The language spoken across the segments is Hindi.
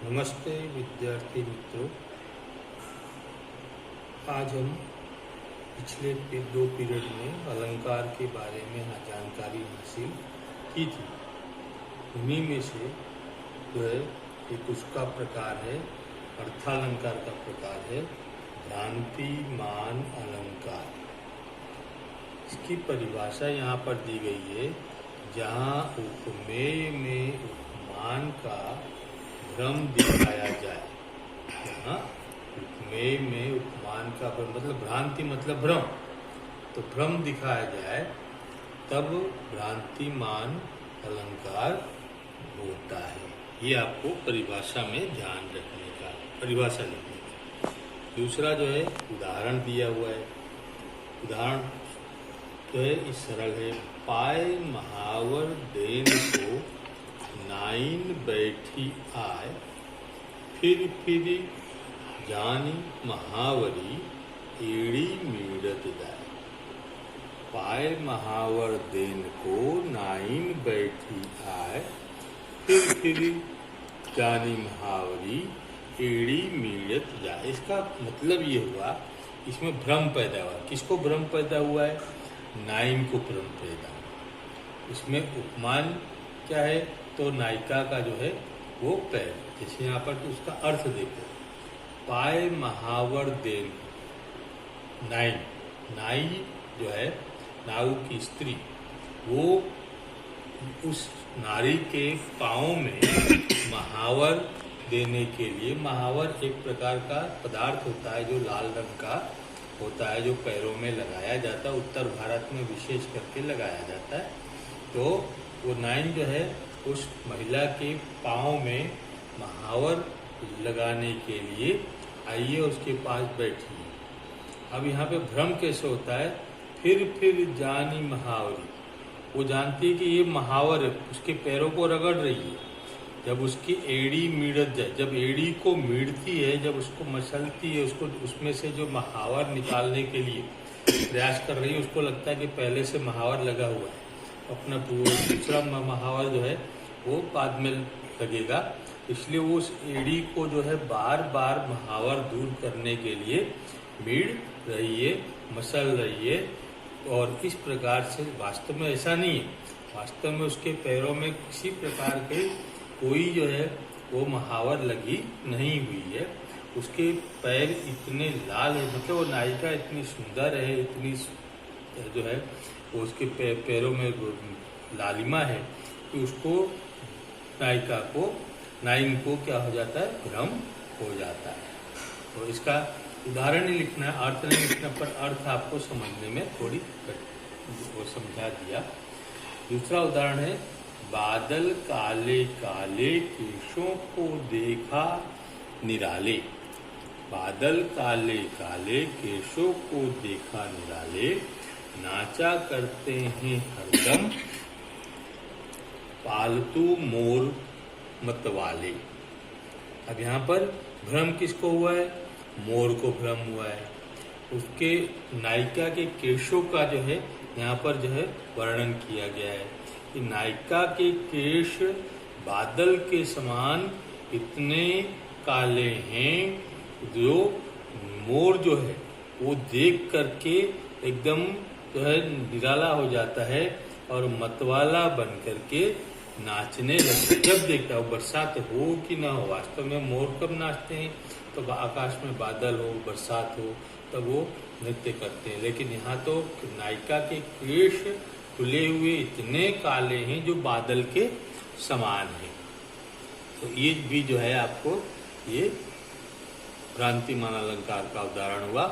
नमस्ते विद्यार्थी मित्रों। आज हम पिछले दो पीरियड में अलंकार के बारे में जानकारी हासिल की थी। उन्हीं में से जो है एक उसका प्रकार है, अर्थालंकार का प्रकार है भ्रांतिमान अलंकार। इसकी परिभाषा यहाँ पर दी गई है, जहाँ उपमेय में उपमान का भ्रम दिखाया जाए। हाँ, उपमेय में उपमान का भ्रम मतलब भ्रांति मतलब भ्रम, तो भ्रम दिखाया जाए तब भ्रांतिमान अलंकार होता है। ये आपको परिभाषा में ध्यान रखने का, परिभाषा लिखने का। दूसरा जो है उदाहरण दिया हुआ है। उदाहरण जो है इस सरल है, पाए महावर देन को नाइन बैठी आए, फिर जानी महावरी एड़ी मीड़त जाए। पाए महावर देन को नाइन बैठी आए, फिर जानी महावरी एड़ी मीड़त जाए। इसका मतलब ये हुआ, इसमें भ्रम पैदा हुआ। किसको भ्रम पैदा हुआ है? नाइन को भ्रम पैदा हुआ। इसमें उपमान क्या है? तो नायिका का जो है वो पैर। जैसे यहाँ पर तो उसका अर्थ देखो, पाए महावर देन, नाई, नाई जो है नाऊ की स्त्री, वो उस नारी के पाँव में महावर देने के लिए, महावर एक प्रकार का पदार्थ होता है जो लाल रंग का होता है, जो पैरों में लगाया जाता है। उत्तर भारत में विशेष करके लगाया जाता है। तो वो नाइन जो है उस महिला के पाँव में महावर लगाने के लिए आइए उसके पास बैठी। अब यहाँ पे भ्रम कैसे होता है? फिर जानी महावरी, वो जानती है कि ये महावर है, उसके पैरों को रगड़ रही है। जब उसकी एड़ी मीड़त जाए, जब एड़ी को मीड़ती है, जब उसको मसलती है, उसको उसमें से जो महावर निकालने के लिए प्रयास कर रही है, उसको लगता है कि पहले से महावर लगा हुआ है, अपना दूसरा महावर जो है वो बाद में लगेगा। इसलिए वो उस एड़ी को जो है बार बार महावर दूर करने के लिए मीड़ रही है, मसल रही है। और इस प्रकार से वास्तव में ऐसा नहीं है। वास्तव में उसके पैरों में किसी प्रकार के कोई जो है वो महावर लगी नहीं हुई है। उसके पैर इतने लाल है, मतलब वो नायिका इतनी सुंदर है, इतनी जो है वो उसके पैरों में लालिमा है कि उसको नायिका को, नाइन को क्या हो जाता है? भ्रम हो जाता है। तो इसका उदाहरण ही लिखना है, अर्थ नहीं लिखना, पर अर्थ आपको समझने में थोड़ी वो समझा दिया। दूसरा उदाहरण है, बादल काले काले केशों को देखा निराले। बादल काले काले केशों को देखा निराले, नाचा करते हैं हरदम पालतू मोर मतवाले। अब यहाँ पर भ्रम किसको हुआ है? मोर को भ्रम हुआ है। उसके नायिका के केशों का जो है यहाँ पर जो है वर्णन किया गया है कि नायिका के केश बादल के समान इतने काले हैं, जो मोर जो है वो देख करके एकदम जो है निराला हो जाता है और मतवाला बन करके नाचने लगते। जब देखता हो, बरसात हो कि ना हो, वास्तव में मोर कब नाचते हैं? तो आकाश में बादल हो, बरसात हो, तब वो नृत्य करते हैं। लेकिन यहाँ तो नायिका के केश खुले हुए इतने काले हैं जो बादल के समान हैं। तो ये भी जो है आपको ये भ्रांतिमान अलंकार का उदाहरण हुआ।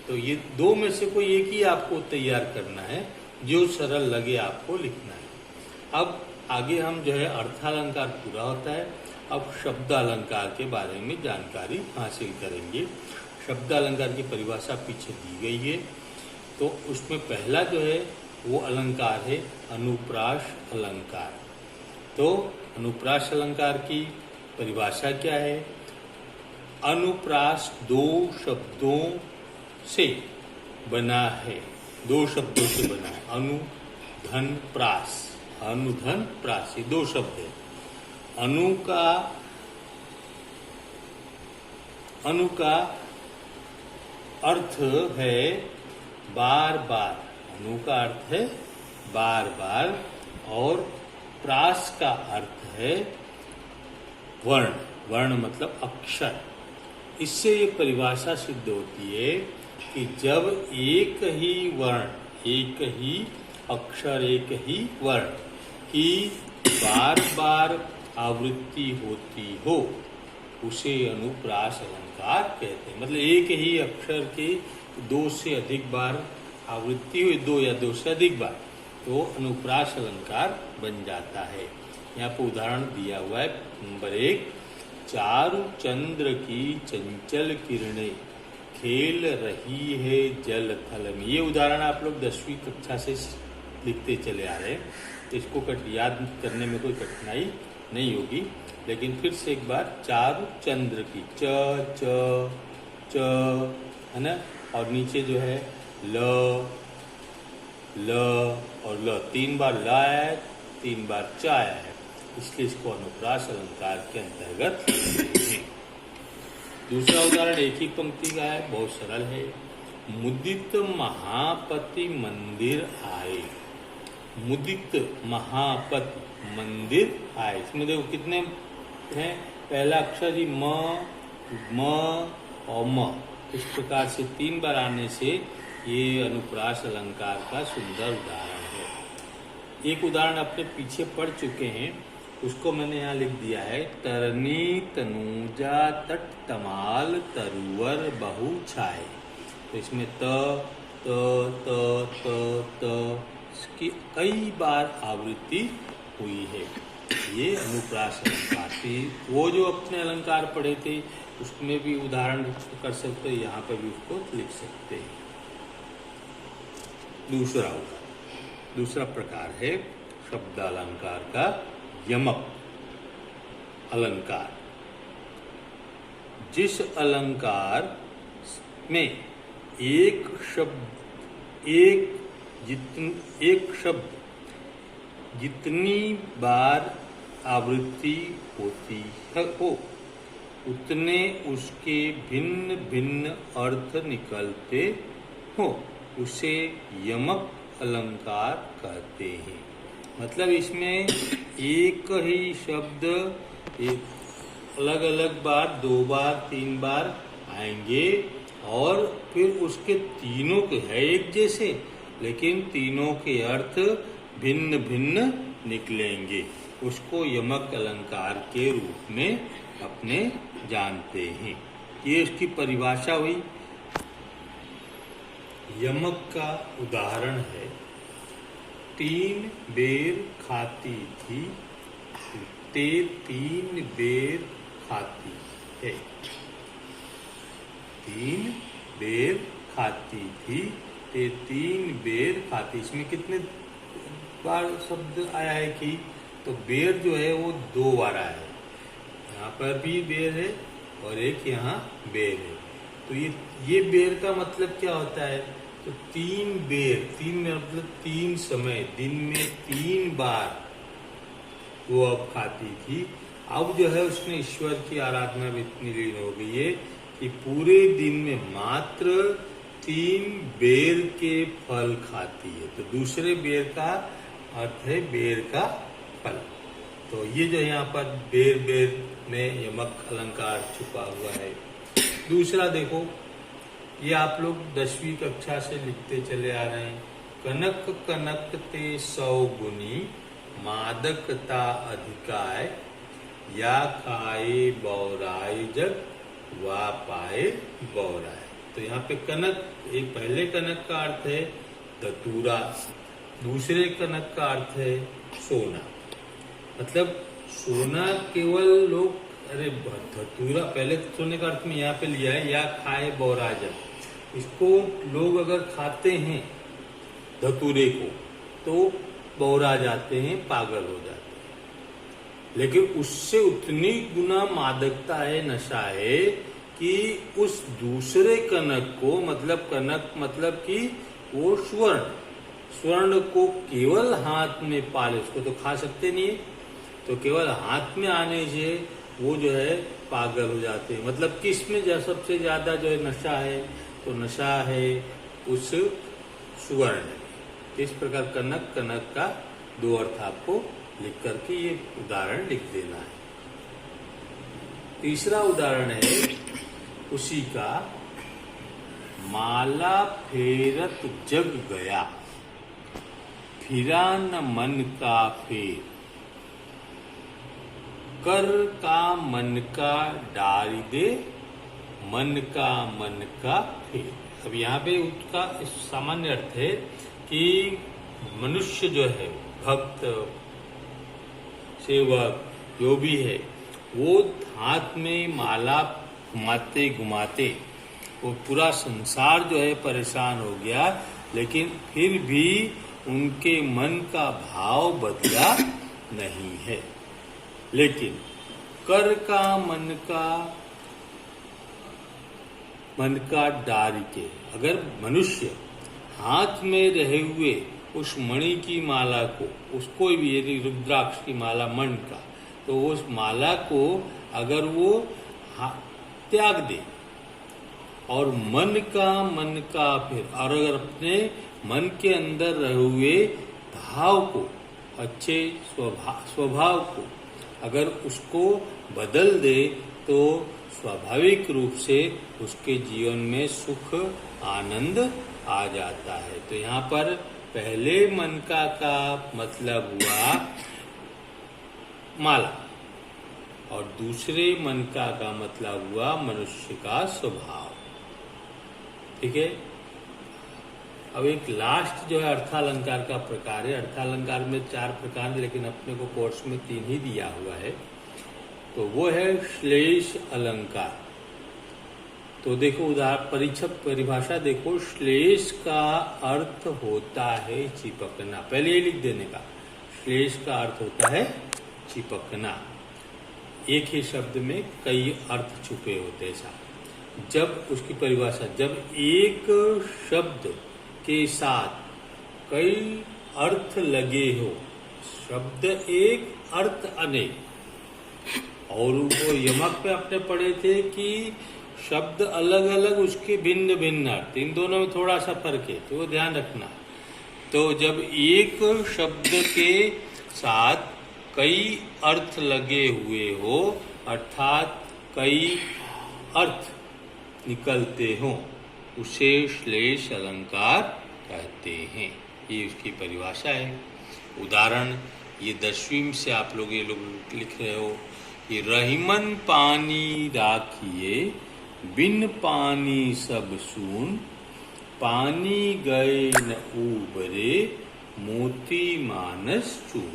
तो ये दो में से कोई एक ही आपको तैयार करना है, जो सरल लगे आपको लिखना है। अब आगे हम जो है अर्थालंकार पूरा होता है। अब शब्द अलंकार के बारे में जानकारी हासिल करेंगे। शब्द अलंकार की परिभाषा पीछे दी गई है। तो उसमें पहला जो है वो अलंकार है अनुप्रास अलंकार। तो अनुप्रास अलंकार की परिभाषा क्या है? अनुप्रास दो शब्दों से बना है, दो शब्दों से बना है। अनु धन प्रास, अनुधन प्रास, ये दो शब्द है। अनु का अनु का अर्थ है बार बार, अनु का अर्थ है बार बार, और प्रास का अर्थ है वर्ण, वर्ण मतलब अक्षर। इससे ये परिभाषा सिद्ध होती है कि जब एक ही वर्ण, एक ही अक्षर, एक ही वर्ण की बार बार आवृत्ति होती हो, उसे अनुप्रास अलंकार कहते हैं। मतलब एक ही अक्षर के दो से अधिक बार आवृत्ति हुई, दो या दो से अधिक बार, तो अनुप्रास अलंकार बन जाता है। यहाँ पर उदाहरण दिया हुआ है। नंबर 1, चारु चंद्र की चंचल किरणें खेल रही है जल थल में। ये उदाहरण आप लोग 10वीं कक्षा से लिखते चले आ रहे हैं, तो इसको याद करने में कोई कठिनाई नहीं होगी। लेकिन फिर से एक बार, चारु चंद्र की, च है ना, और नीचे जो है ल और ल, 3 बार ल आया है, 3 बार च आया है, इसलिए इसको अनुप्रास अलंकार के अंतर्गत है। दूसरा उदाहरण एक ही पंक्ति का है, बहुत सरल है। मुदित महापति मंदिर आए, मुदित महापति मंदिर आए। इसमें देखो कितने हैं, पहला अक्षर ही म और म, इस प्रकार से 3 बार आने से ये अनुप्रास अलंकार का सुंदर उदाहरण है। एक उदाहरण अपने पीछे पढ़ चुके हैं, उसको मैंने यहाँ लिख दिया है। तरनी तनूजा तट तमाल तरुवर बहु छाए। तो इसमें त इसकी कई बार आवृत्ति हुई है। ये अनुप्रास अलंकार थी। वो जो अपने अलंकार पढ़े थे उसमें भी उदाहरण कर सकते हैं, यहाँ पर भी उसको लिख सकते हैं। दूसरा प्रकार है शब्द अलंकार का यमक अलंकार। जिस अलंकार में एक शब्द जितनी बार आवृत्ति होती हो, उतने उसके भिन्न भिन्न अर्थ निकलते हो, उसे यमक अलंकार कहते हैं। मतलब इसमें एक ही शब्द अलग अलग बार, 2 बार 3 बार आएंगे, और फिर उसके तीनों के है एक जैसे, लेकिन तीनों के अर्थ भिन्न भिन्न निकलेंगे। उसको यमक अलंकार के रूप में अपने जानते हैं। ये उसकी परिभाषा हुई। यमक का उदाहरण है, 3 बेर खाती थी ते 3 बेर खाती है। 3 बेर खाती थी ते 3 बेर खाती। इसमें कितने बार शब्द आया है कि, तो बेर जो है वो 2 बार आया है। यहाँ पर भी बेर है और एक यहाँ बेर है। तो ये बेर का मतलब क्या होता है, तो 3 बेर, 3 मतलब 3 समय, दिन में 3 बार वो अब खाती थी। अब जो है उसमें ईश्वर की आराधना में इतनी लीन हो गई है कि पूरे दिन में मात्र 3 बेर के फल खाती है। तो दूसरे बेर का अर्थ है बेर का फल। तो ये जो यहाँ पर बेर बेर में यमक अलंकार छुपा हुआ है। दूसरा देखो, ये आप लोग 10वीं कक्षा से लिखते चले आ रहे हैं। कनक कनक ते 100 गुनी मादकता अधिकाय, या खाए बौराय जग वा पाए बौराय। तो यहाँ पे कनक, एक पहले कनक का अर्थ है धतूरा, दूसरे कनक का अर्थ है सोना। मतलब सोना केवल लोग, अरे धतूरा पहले सोने का अर्थ में यहाँ पे लिया है, या खाए बौराय जग। इसको लोग अगर खाते हैं धतूरे को तो बौरा जाते हैं, पागल हो जाते हैं। लेकिन उससे उतनी गुना मादकता है, नशा है, कि उस दूसरे कनक को, मतलब कनक मतलब कि वो स्वर्ण को केवल हाथ में पाले, उसको तो खा सकते नहीं है, तो केवल हाथ में आने से वो जो है पागल हो जाते हैं। मतलब किसमें सबसे ज्यादा जो है नशा है, तो नशा है उस सुवर्ण में। इस प्रकार कनक का 2 अर्थ आपको लिख करके ये उदाहरण लिख देना है। तीसरा उदाहरण है उसी का, माला फेरत जग गया, फिरा न मन का फेर, कर का मन का डारी दे, मन का फेर। अब यहाँ पे उसका सामान्य अर्थ है कि मनुष्य जो है, भक्त सेवक जो भी है, वो हाथ में माला घुमाते घुमाते वो पूरा संसार जो है परेशान हो गया, लेकिन फिर भी उनके मन का भाव बदला नहीं है। लेकिन कर का मन का डारी के, अगर मनुष्य हाथ में रहे हुए उस मणि की माला को, उसको भी यदि रुद्राक्ष की माला मण का, तो उस माला को अगर वो त्याग दे और मन का फिर, और अगर अपने मन के अंदर रहे हुए भाव को, अच्छे स्वभाव को अगर उसको बदल दे, तो स्वाभाविक रूप से उसके जीवन में सुख आनंद आ जाता है। तो यहाँ पर पहले मन का मतलब हुआ माला, और दूसरे मन का मतलब हुआ मनुष्य का स्वभाव। ठीक है। अब एक लास्ट जो है अर्थालंकार का प्रकार है। अर्थालंकार में 4 प्रकार है, लेकिन अपने को कोर्स में 3 ही दिया हुआ है। तो वो है श्लेष अलंकार। तो देखो उदाहरण परिभाषा देखो, श्लेष का अर्थ होता है चिपकना। पहले ये लिख देने का, श्लेष का अर्थ होता है चिपकना। एक ही शब्द में कई अर्थ छुपे होते हैं साथ। जब उसकी परिभाषा, जब एक शब्द के साथ कई अर्थ लगे हो, शब्द एक अर्थ अनेक। और वो यमक पे अपने पढ़े थे कि शब्द अलग अलग, उसके भिन्न भिन्न अर्थ, इन दोनों में थोड़ा सा फर्क है, तो ध्यान रखना। तो जब एक शब्द के साथ कई अर्थ लगे हुए हो, अर्थात कई अर्थ निकलते हो, उसे श्लेष अलंकार कहते हैं। ये उसकी परिभाषा है। उदाहरण ये 10वीं से आप लोग ये लोग लिख रहे हो कि रहीमन पानी राखिए, बिन पानी सब सून, पानी गए न उबरे, मोती मानस चून।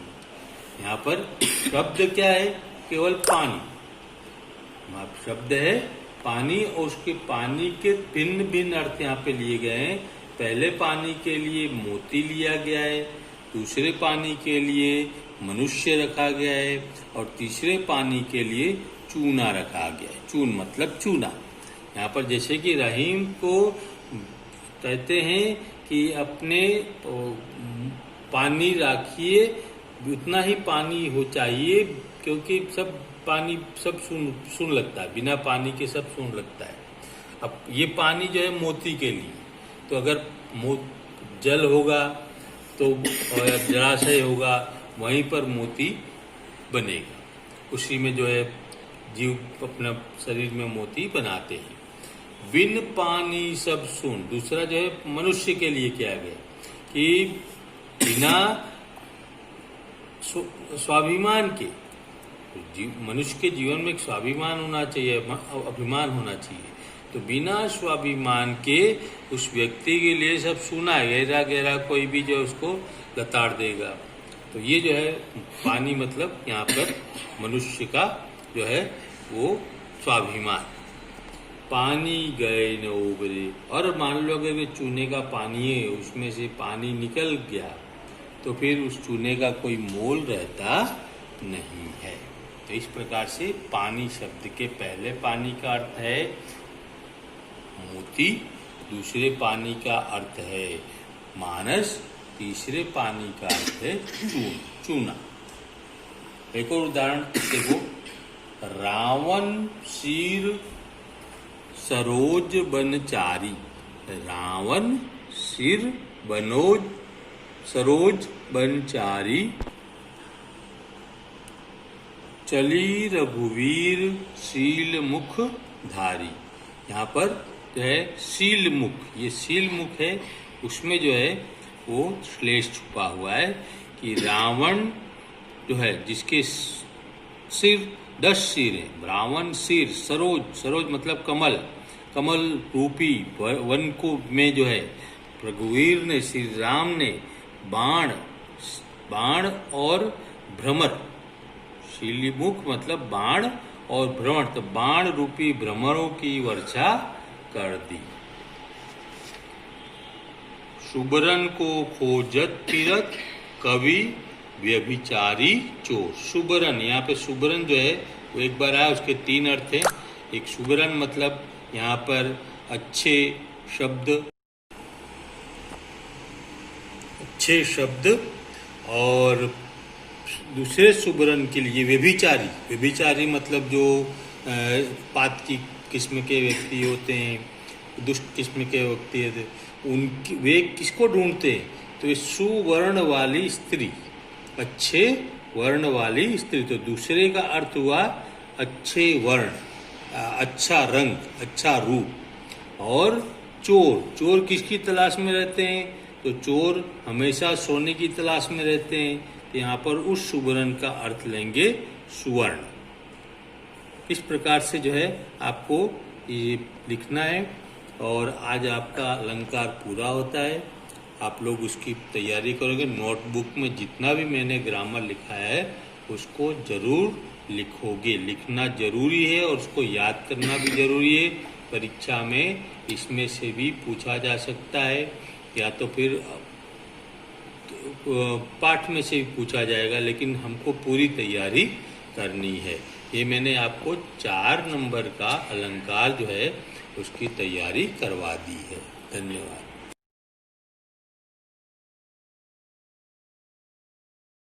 यहाँ पर शब्द क्या है? केवल पानी शब्द है, पानी, और उसके पानी के भिन्न भिन्न अर्थ यहाँ पे लिए गए हैं। पहले पानी के लिए मोती लिया गया है, दूसरे पानी के लिए मनुष्य रखा गया है, और तीसरे पानी के लिए चूना रखा गया है। चून मतलब चूना। यहाँ पर जैसे कि रहीम को कहते हैं कि अपने पानी राखिए, उतना ही पानी हो चाहिए, क्योंकि सब पानी सब सुन लगता है, बिना पानी के सब सुन लगता है। अब ये पानी जो है मोती के लिए, तो अगर जल होगा तो जलाशय होगा, वहीं पर मोती बनेगा। उसी में जो है जीव अपना शरीर में मोती बनाते हैं। बिन पानी सब सुन, दूसरा जो है मनुष्य के लिए किया गया कि बिना स्वाभिमान के, मनुष्य के जीवन में एक स्वाभिमान होना चाहिए, अभिमान होना चाहिए। तो बिना स्वाभिमान के उस व्यक्ति के लिए सब सुना है, गहरा गहरा कोई भी जो उसको लताड़ देगा। तो ये जो है पानी मतलब यहाँ पर मनुष्य का जो है वो स्वाभिमान। पानी गए न उबरे, और मान लो अगर चूने का पानी है, उसमें से पानी निकल गया, तो फिर उस चूने का कोई मोल रहता नहीं है। तो इस प्रकार से पानी शब्द के पहले पानी का अर्थ है मोती, दूसरे पानी का अर्थ है मानस, तीसरे पानी का अर्थ है चूना। एक और उदाहरण देखो, रावण शीर सरोज बनचारी। रावण शीर बनोज सरोज बनचारी। चली रघुवीर शील मुख धारी। यहाँ पर जो है शील मुख, ये शील मुख है, उसमें जो है वो श्लेष छुपा हुआ है कि रावण जो है जिसके सिर 10 सिर है, रावण सिर सरोज, सरोज मतलब कमल, कमल रूपी वन को में जो है रघुवीर ने, श्री राम ने बाण और भ्रमर, शीलमुख मतलब बाण और भ्रमर, तो बाण रूपी भ्रमरों की वर्षा कर दी। सुबरन को खोजत फिरत कवि व्यभिचारी चोर। सुबरन, यहाँ पे सुबरन जो है वो एक बार आया, उसके 3 अर्थ हैं। एक सुबरन मतलब यहाँ पर अच्छे शब्द और दूसरे सुबरन के लिए व्यभिचारी। व्यभिचारी मतलब जो पात की किस्म के व्यक्ति होते हैं, दुष्ट किस्म के व्यक्ति होते हैं, उनकी वे किसको ढूंढते हैं? तो ये सुवर्ण वाली स्त्री, अच्छे वर्ण वाली स्त्री। तो दूसरे का अर्थ हुआ अच्छे वर्ण, अच्छा रंग, अच्छा रूप। और चोर, चोर किसकी तलाश में रहते हैं? तो चोर हमेशा सोने की तलाश में रहते हैं। तो यहाँ पर उस सुवर्ण का अर्थ लेंगे सुवर्ण। इस प्रकार से जो है आपको ये लिखना है और आज आपका अलंकार पूरा होता है। आप लोग उसकी तैयारी करोगे। नोटबुक में जितना भी मैंने ग्रामर लिखा है उसको जरूर लिखोगे। लिखना जरूरी है और उसको याद करना भी जरूरी है। परीक्षा में इसमें से भी पूछा जा सकता है या तो फिर पाठ में से भी पूछा जाएगा, लेकिन हमको पूरी तैयारी करनी है। ये मैंने आपको 4 नंबर का अलंकार जो है उसकी तैयारी करवा दी है। धन्यवाद।